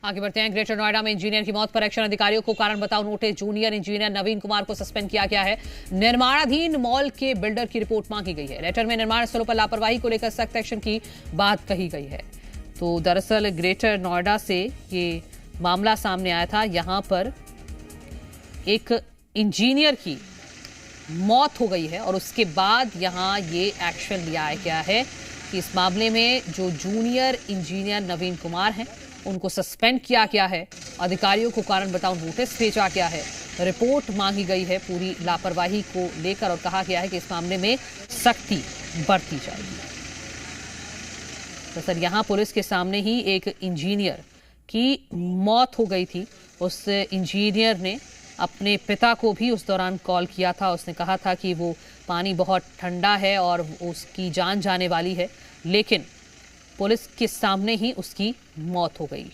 आगे बढ़ते हैं। ग्रेटर नोएडा में इंजीनियर की मौत पर एक्शन, अधिकारियों को कारण बताओ नोटिस। जूनियर इंजीनियर नवीन कुमार को सस्पेंड किया गया है। निर्माणाधीन मॉल के बिल्डर की रिपोर्ट मांगी गई है। लेटर में निर्माण स्थलों पर लापरवाही को लेकर सख्त एक्शन की बात कही गई है। तो दरअसल ग्रेटर नोएडा से ये मामला सामने आया था। यहां पर एक इंजीनियर की मौत हो गई है और उसके बाद यहां ये एक्शन लिया गया है कि इस मामले में जो जूनियर इंजीनियर नवीन कुमार हैं उनको सस्पेंड किया गया है। अधिकारियों को कारण बताओ नोटिस भेजा गया है। रिपोर्ट मांगी गई है पूरी लापरवाही को लेकर और कहा गया है कि इस मामले में सख्ती बरती जाएगी। तो सर, यहां पुलिस के सामने ही एक इंजीनियर की मौत हो गई थी। उस इंजीनियर ने अपने पिता को भी उस दौरान कॉल किया था। उसने कहा था कि वो पानी बहुत ठंडा है और उसकी जान जाने वाली है, लेकिन पुलिस के सामने ही उसकी मौत हो गई।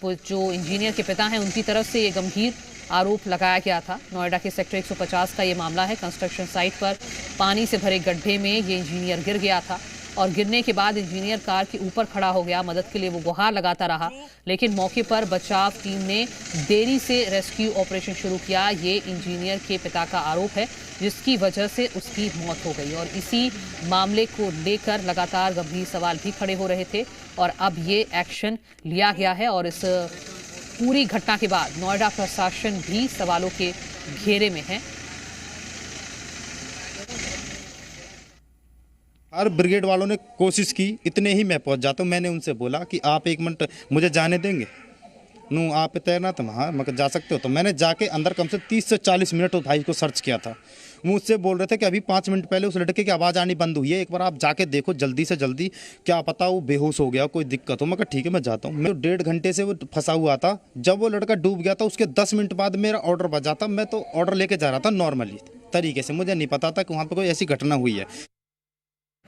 जो इंजीनियर के पिता हैं उनकी तरफ से ये गंभीर आरोप लगाया गया था। नोएडा के सेक्टर 150 का ये मामला है। कंस्ट्रक्शन साइट पर पानी से भरे गड्ढे में ये इंजीनियर गिर गया था और गिरने के बाद इंजीनियर कार के ऊपर खड़ा हो गया। मदद के लिए वो गुहार लगाता रहा, लेकिन मौके पर बचाव टीम ने देरी से रेस्क्यू ऑपरेशन शुरू किया। ये इंजीनियर के पिता का आरोप है, जिसकी वजह से उसकी मौत हो गई। और इसी मामले को लेकर लगातार गंभीर सवाल भी खड़े हो रहे थे और अब ये एक्शन लिया गया है। और इस पूरी घटना के बाद नोएडा प्रशासन भी सवालों के घेरे में है। हर ब्रिगेड वालों ने कोशिश की, इतने ही मैं पहुंच जाता हूँ। मैंने उनसे बोला कि आप एक मिनट मुझे जाने देंगे। नू आप तैरना तो हाँ मगर जा सकते हो। तो मैंने जाके अंदर कम से 30 से 40 मिनट उस भाई को सर्च किया था। मुझसे बोल रहे थे कि अभी 5 मिनट पहले उस लड़के की आवाज़ आनी बंद हुई है, एक बार आप जाके देखो जल्दी से जल्दी, क्या पता वो बेहोश हो गया, कोई दिक्कत हो। मगर ठीक है मैं जाता हूँ। मैं 1.5 घंटे से वो फंसा हुआ था। जब वो लड़का डूब गया था उसके 10 मिनट बाद मेरा ऑर्डर बजा था। मैं तो ऑर्डर लेके जा रहा था नॉर्मली तरीके से, मुझे नहीं पता था कि वहाँ पर कोई ऐसी घटना हुई है।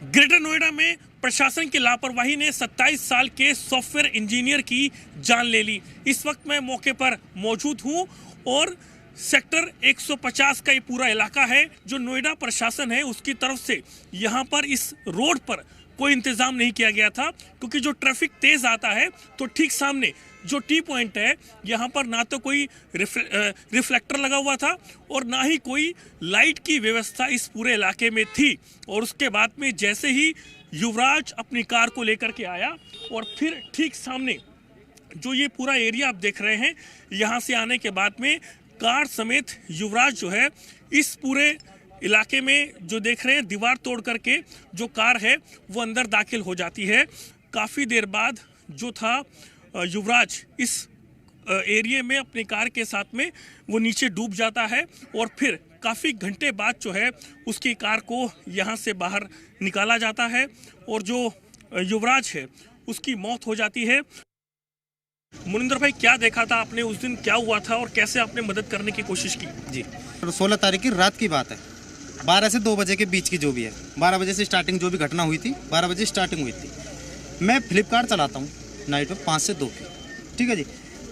ग्रेटर नोएडा में प्रशासन की लापरवाही ने 27 साल के सॉफ्टवेयर इंजीनियर की जान ले ली। इस वक्त मैं मौके पर मौजूद हूं और सेक्टर 150 का ये पूरा इलाका है। जो नोएडा प्रशासन है उसकी तरफ से यहां पर इस रोड पर कोई इंतजाम नहीं किया गया था, क्योंकि जो ट्रैफिक तेज आता है तो ठीक सामने जो टी पॉइंट है यहाँ पर ना तो कोई रिफ्लेक्टर लगा हुआ था और ना ही कोई लाइट की व्यवस्था इस पूरे इलाके में थी। और उसके बाद में जैसे ही युवराज अपनी कार को लेकर के आया और फिर ठीक सामने जो ये पूरा एरिया आप देख रहे हैं, यहाँ से आने के बाद में कार समेत युवराज जो है इस पूरे इलाके में जो देख रहे हैं दीवार तोड़ करके जो कार है वो अंदर दाखिल हो जाती है। काफ़ी देर बाद जो था युवराज इस एरिया में अपनी कार के साथ में वो नीचे डूब जाता है और फिर काफ़ी घंटे बाद जो है उसकी कार को यहाँ से बाहर निकाला जाता है और जो युवराज है उसकी मौत हो जाती है। मुनिंदर भाई, क्या देखा था आपने उस दिन, क्या हुआ था और कैसे आपने मदद करने की कोशिश की? जी, 16 तारीख की रात की बात है, 12 से 2 बजे के बीच की जो भी है। 12 बजे से स्टार्टिंग जो भी घटना हुई थी, 12 बजे स्टार्टिंग हुई थी। मैं फ्लिपकार्ट चलाता हूँ नाइट में 5 से 2 की, ठीक है जी।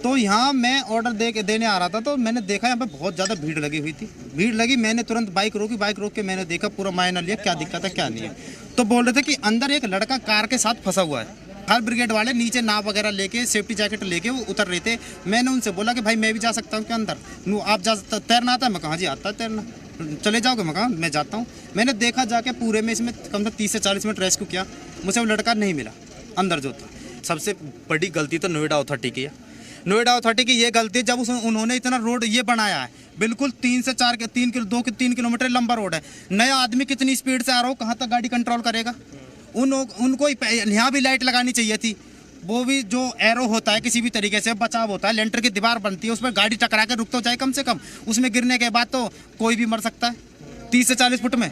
तो यहाँ मैं ऑर्डर देने आ रहा था तो मैंने देखा यहाँ पे बहुत ज़्यादा भीड़ लगी हुई थी। भीड़ लगी, मैंने तुरंत बाइक रोक के मैंने देखा, पूरा मायना लिया क्या दिक्कत है क्या नहीं है। तो बोल रहे थे कि अंदर एक लड़का कार के साथ फंसा हुआ है। हर ब्रिगेड वाले नीचे नाव वगैरह लेके, सेफ्टी जैकेट लेके वो उतर रहे थे। मैंने उनसे बोला कि भाई मैं भी जा सकता हूँ क्या अंदर? आप तैरना आता है? मैं कहा जी आता है तैरना। चले जाओगे? मैं कहा मैं जाता हूँ। मैंने देखा जाके पूरे में इसमें कम से कम 30 से 40 मिनट रेस्क्यू किया, मुझे वो लड़का नहीं मिला अंदर जो था। सबसे बड़ी गलती तो नोएडा अथॉरिटी की है। नोएडा अथॉरिटी की ये गलती, जब उन्होंने इतना रोड ये बनाया है, बिल्कुल 3 से 3 किलोमीटर लंबा रोड है। नया आदमी कितनी स्पीड से आ रहा हो, कहाँ तक गाड़ी कंट्रोल करेगा? उनको यहाँ भी लाइट लगानी चाहिए थी। वो भी जो एरो होता है किसी भी तरीके से बचाव होता है, लेंटर की दीवार बनती है, उस पर गाड़ी टकरा के रुक तो जाए कम से कम। उसमें गिरने के बाद तो कोई भी मर सकता है 30 से 40 फुट में।